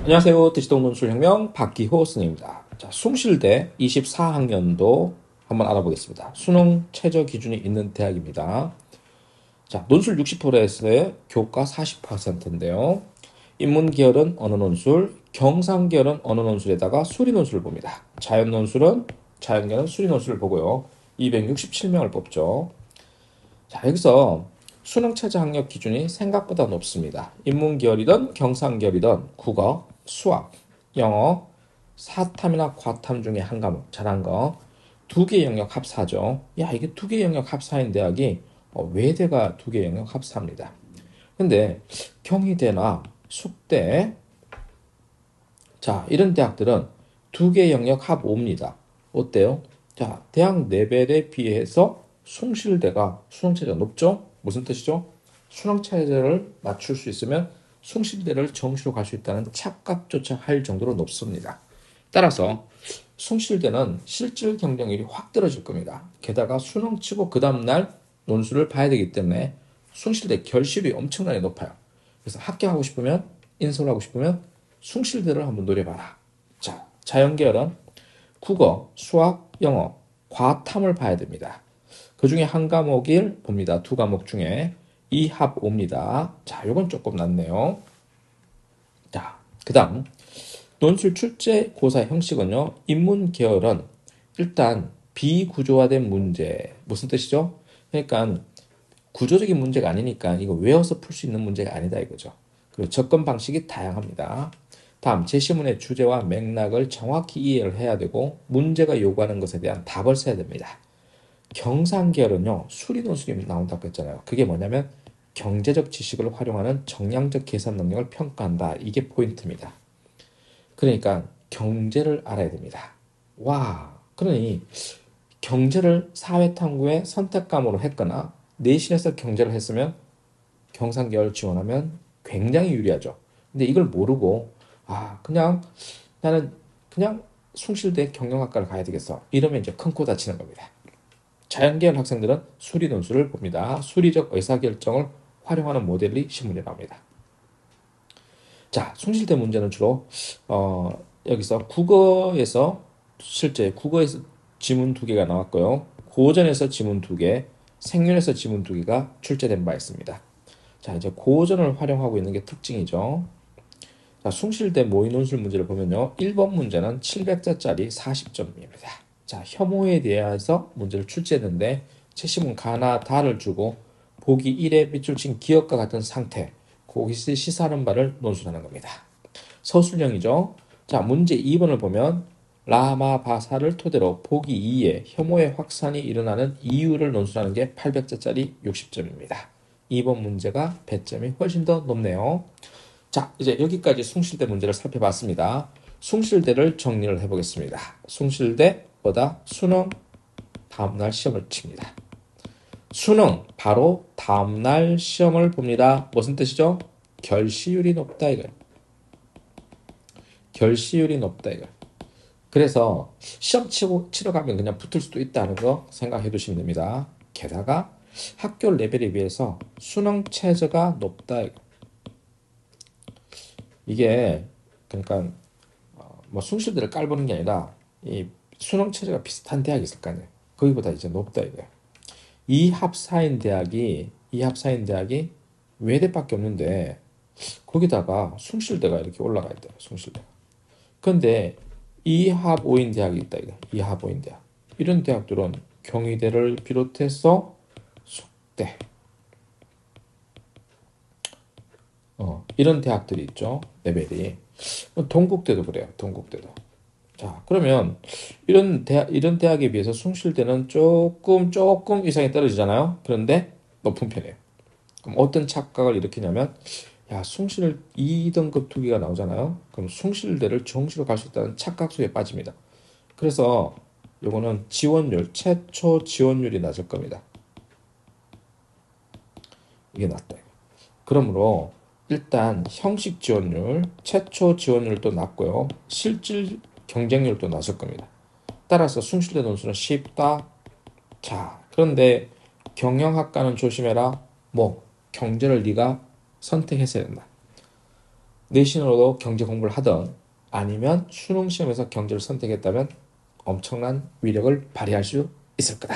안녕하세요. 대치동 논술혁명 박기호 선생님입니다. 자, 숭실대 24학년도 한번 알아보겠습니다. 수능 최저 기준이 있는 대학입니다. 자, 논술 60%에서의 교과 40%인데요. 인문계열은 언어논술, 경상계열은 언어논술에다가 수리논술을 봅니다. 자연계열은 수리논술을 보고요. 267명을 뽑죠. 자, 여기서 수능 최저 학력 기준이 생각보다 높습니다. 인문계열이든 경상계열이든 국어, 수학, 영어, 사탐이나 과탐 중에 한 과목 잘한 거 두 개 영역 합사죠. 야, 이게 두 개 영역 합사인 대학이 외대가 두 개 영역 합사입니다. 근데 경희대나 숙대 자, 이런 대학들은 두 개 영역 합 5입니다. 어때요? 자, 대학 레벨에 비해서 숭실대가 수능체제가 높죠? 무슨 뜻이죠? 수능체제를 맞출 수 있으면 숭실대를 정시로 갈 수 있다는 착각조차 할 정도로 높습니다. 따라서 숭실대는 실질 경쟁률이 확 떨어질 겁니다. 게다가 수능 치고 그 다음날 논술을 봐야 되기 때문에 숭실대 결실이 엄청나게 높아요. 그래서 합격하고 싶으면, 인서울하고 싶으면 숭실대를 한번 노려봐라. 자, 자연계열은 국어, 수학, 영어, 과탐을 봐야 됩니다. 그 중에 한 과목을 봅니다. 두 과목 중에 2합 5입니다. 자, 요건 조금 낫네요. 자, 그 다음 논술 출제 고사 형식은요. 인문계열은 일단 비구조화된 문제. 무슨 뜻이죠? 그러니까 구조적인 문제가 아니니까 이거 외워서 풀 수 있는 문제가 아니다 이거죠. 그리고 접근 방식이 다양합니다. 다음 제시문의 주제와 맥락을 정확히 이해를 해야 되고 문제가 요구하는 것에 대한 답을 써야 됩니다. 경상계열은요. 수리논술이 나온다고 했잖아요. 그게 뭐냐면 경제적 지식을 활용하는 정량적 계산 능력을 평가한다. 이게 포인트입니다. 그러니까 경제를 알아야 됩니다. 와, 그러니 경제를 사회탐구의 선택과목으로 했거나 내신에서 경제를 했으면 경상계열 지원하면 굉장히 유리하죠. 근데 이걸 모르고 그냥 나는 그냥 숭실대 경영학과를 가야 되겠어. 이러면 이제 큰 코 다치는 겁니다. 자연계열 학생들은 수리 논술을 봅니다. 수리적 의사결정을 활용하는 모델이 신문에 나옵니다. 자, 숭실대 문제는 주로 여기서 국어에서 실제 국어에서 지문 두 개가 나왔고요. 고전에서 지문 두 개, 생윤에서 지문 두 개가 출제된 바 있습니다. 자, 이제 고전을 활용하고 있는 게 특징이죠. 자, 숭실대 모의논술 문제를 보면요. 1번 문제는 700자짜리 40점입니다. 자, 혐오에 대해서 문제를 출제했는데 채심은 가나 다를 주고 보기 1에 밑줄 친 기억과 같은 상태, 거기서 시사하는 바를 논술하는 겁니다. 서술형이죠. 자, 문제 2번을 보면 라마바사를 토대로 보기 2에 혐오의 확산이 일어나는 이유를 논술하는 게 800자짜리 60점입니다. 2번 문제가 배점이 훨씬 더 높네요. 자, 이제 여기까지 숭실대 문제를 살펴봤습니다. 숭실대를 정리를 해보겠습니다. 숭실대보다 수능 다음날 시험을 칩니다. 수능 바로 다음날 시험을 봅니다. 무슨 뜻이죠? 결시율이 높다 이거예요. 결시율이 높다 이거예요. 그래서 시험 치러 가면 그냥 붙을 수도 있다는 거 생각해 두시면 됩니다. 게다가 학교 레벨에 비해서 수능 최저가 높다 이거예요. 이게 그러니까 뭐 숭실대를 깔보는 게 아니라 이 수능 최저가 비슷한 대학이 있을 거 아니에요. 거기보다 이제 높다 이거예요. 이합사인 대학이 외대밖에 없는데 거기다가 숭실대가 이렇게 올라가 있대요. 숭실대가. 근데 이합 5인 대학이 있다 이거. 이합 5인 대학. 이런 대학들은 경희대를 비롯해서 숙대 이런 대학들이 있죠. 레벨이. 동국대도 그래요. 동국대도. 자, 그러면 이런 대학에 비해서 숭실대는 조금 이상이 떨어지잖아요. 그런데 높은 편이에요. 그럼 어떤 착각을 일으키냐면 야, 숭실 2등급 투기가 나오잖아요. 그럼 숭실대를 정시로 갈 수 있다는 착각 속에 빠집니다. 그래서 요거는 최초 지원율이 낮을 겁니다. 이게 낮다. 그러므로 일단 형식 지원율, 최초 지원율도 낮고요. 실질 경쟁률도 낮을 겁니다. 따라서 숭실대 논술은 쉽다. 자, 그런데 경영학과는 조심해라. 뭐 경제를 네가 선택했어야 된다. 내신으로도 경제 공부를 하든 아니면 수능 시험에서 경제를 선택했다면 엄청난 위력을 발휘할 수 있을 거다.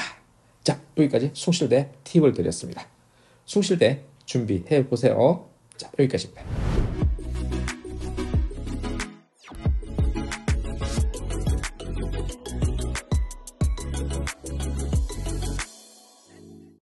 자, 여기까지 숭실대 팁을 드렸습니다. 숭실대 준비해 보세요. 자, 여기까지입니다.